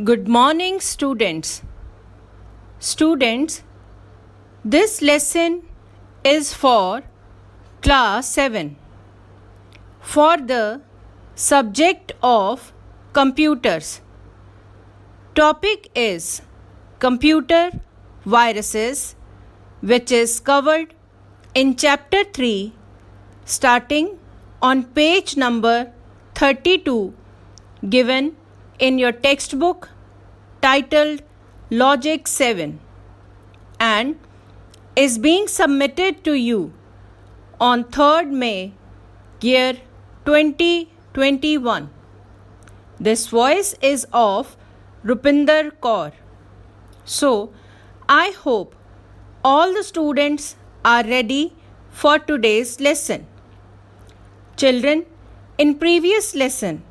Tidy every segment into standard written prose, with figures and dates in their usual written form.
Good morning, students. Students, this lesson is for class 7 for the subject of computers. Topic is computer viruses, which is covered in chapter 3 starting on page number 32 given in your textbook titled Logic 7 and is being submitted to you on 3rd May year 2021. This voice is of Rupinder Kaur. So, I hope all the students are ready for today's lesson. Children, in previous lesson,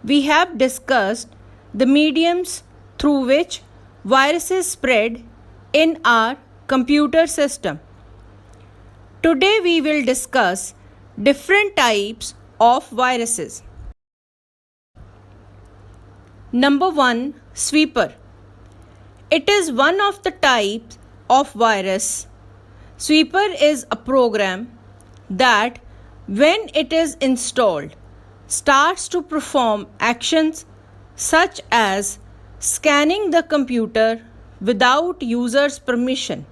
we have discussed the mediums through which viruses spread in our computer system. Today we will discuss different types of viruses. Number 1. Sweeper. It is one of the types of virus. Sweeper is a program that, when it is installed, starts to perform actions such as scanning the computer without user's permission.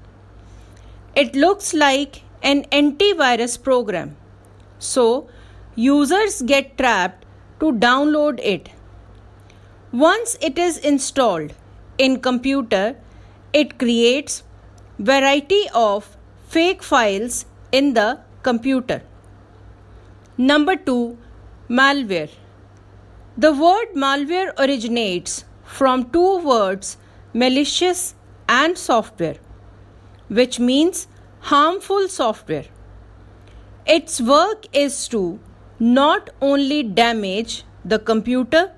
It looks like an antivirus program, so users get trapped to download it. Once it is installed in computer, it creates variety of fake files in the computer. Number 2. Malware. The word malware originates from two words, malicious and software, which means harmful software. Its work is to not only damage the computer,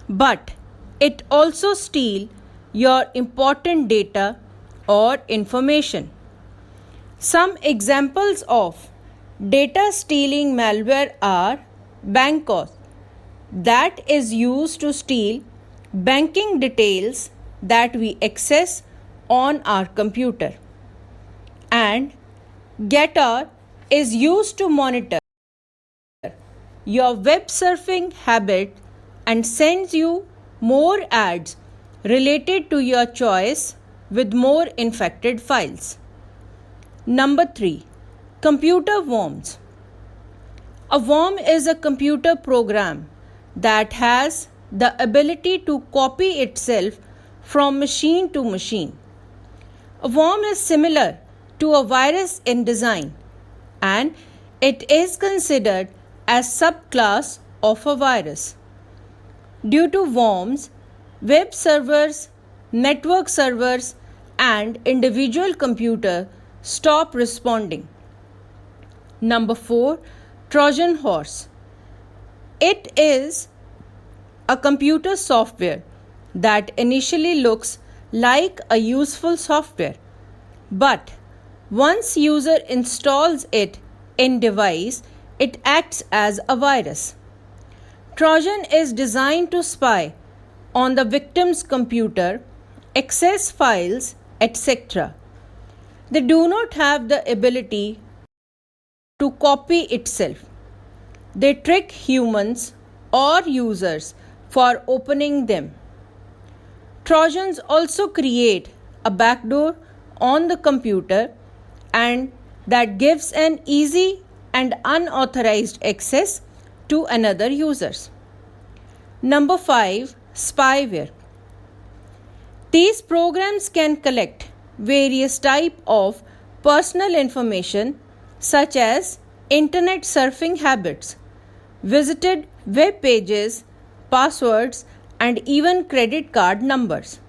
but it also steal your important data or information. Some examples of data stealing malware are Bancos, that is used to steal banking details that we access on our computer, and Getter is used to monitor your web surfing habit and sends you more ads related to your choice with more infected files. Number 3. Computer worms. A worm is a computer program that has the ability to copy itself from machine to machine. A worm is similar to a virus in design, and it is considered as subclass of a virus. Due to worms, web servers, network servers, and individual computer stop responding. Number 4. Trojan horse. It is a computer software that initially looks like a useful software, but once user installs it in device, it acts as a virus. Trojan is designed to spy on the victim's computer, access files, etc. They do not have the ability to copy itself. They trick humans or users for opening them. Trojans also create a backdoor on the computer, and that gives an easy and unauthorized access to another users. Number 5. Spyware. These programs can collect various type of personal information such as internet surfing habits, visited web pages, passwords, and even credit card numbers.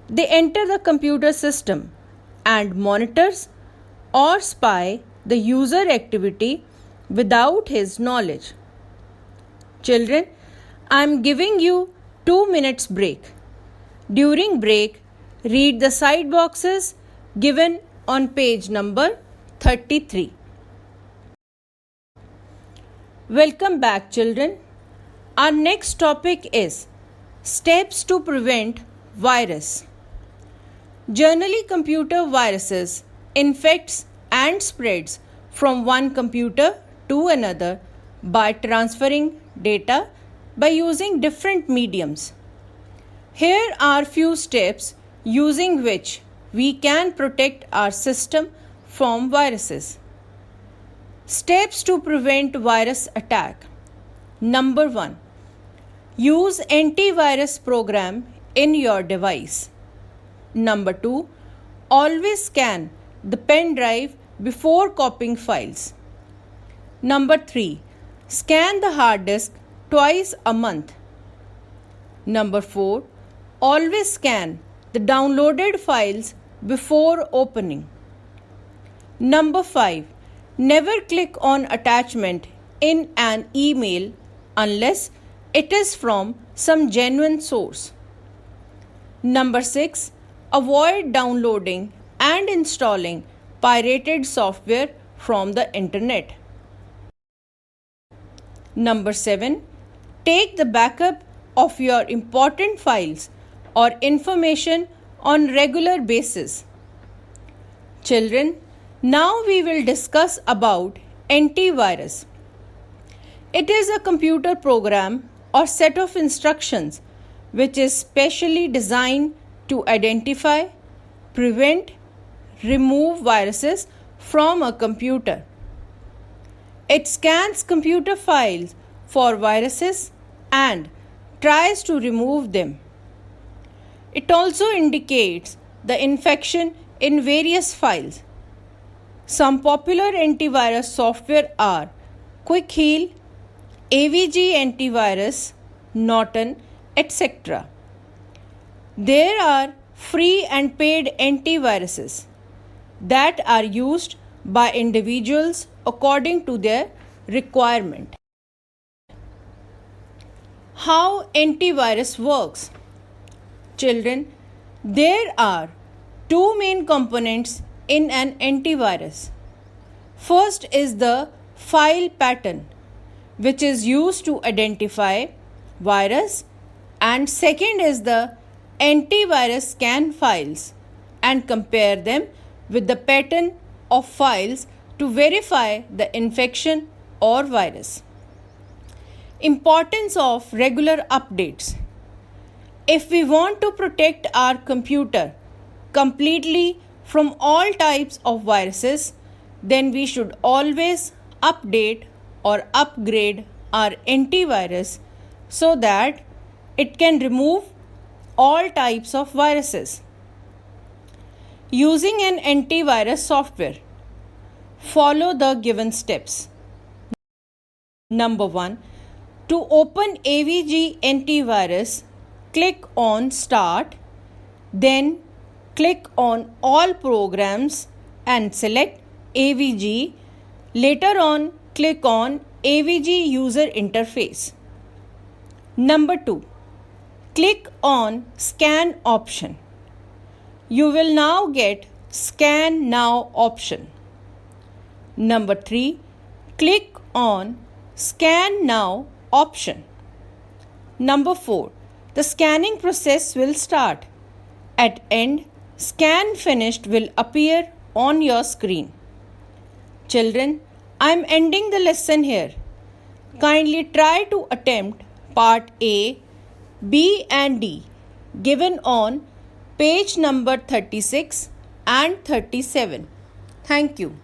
They enter the computer system and monitors or spy the user activity without his knowledge. Children, I am giving you 2 minutes break. During break, read the side boxes given on page number 33. Welcome back, children. Our next topic is Steps to prevent virus. Generally, computer viruses infects and spreads from one computer to another by transferring data by using different mediums. Here are few steps using which we can protect our system from viruses. Steps to prevent virus attack. Number 1. Use antivirus program in your device. Number 2. Always scan the pen drive before copying files. Number 3. Scan the hard disk twice a month. Number 4. Always scan the downloaded files before opening. Number 5. Never click on attachment in an email unless it is from some genuine source. Number 6. Avoid downloading and installing pirated software from the internet. Number 7. Take the backup of your important files or information on regular basis. Children, now we will discuss about antivirus. It is a computer program or set of instructions which is specially designed to identify, prevent, remove viruses from a computer. It scans computer files for viruses and tries to remove them. It also indicates the infection in various files. Some popular antivirus software are Quick Heal, AVG Antivirus, Norton, etc. There are free and paid antiviruses that are used by individuals according to their requirement. How antivirus works? Children, there are two main components in an antivirus. First is the file pattern, which is used to identify virus, and second is the antivirus scan files and compare them with the pattern of files to verify the infection or virus. Importance of regular updates. If we want to protect our computer completely from all types of viruses, then we should always update or upgrade our antivirus so that it can remove all types of viruses. Using an antivirus software. Follow the given steps. Number 1. To open AVG antivirus, click on Start, then click on All Programs and select AVG. Later on, click on AVG User Interface. Number 2. Click on Scan option. You will now get Scan Now option. Number 3. Click on Scan Now option. Number 4. The scanning process will start. At end, Scan Finished will appear on your screen. Children, I am ending the lesson here. Kindly try to attempt part A, B and D given on page number 36 and 37. Thank you.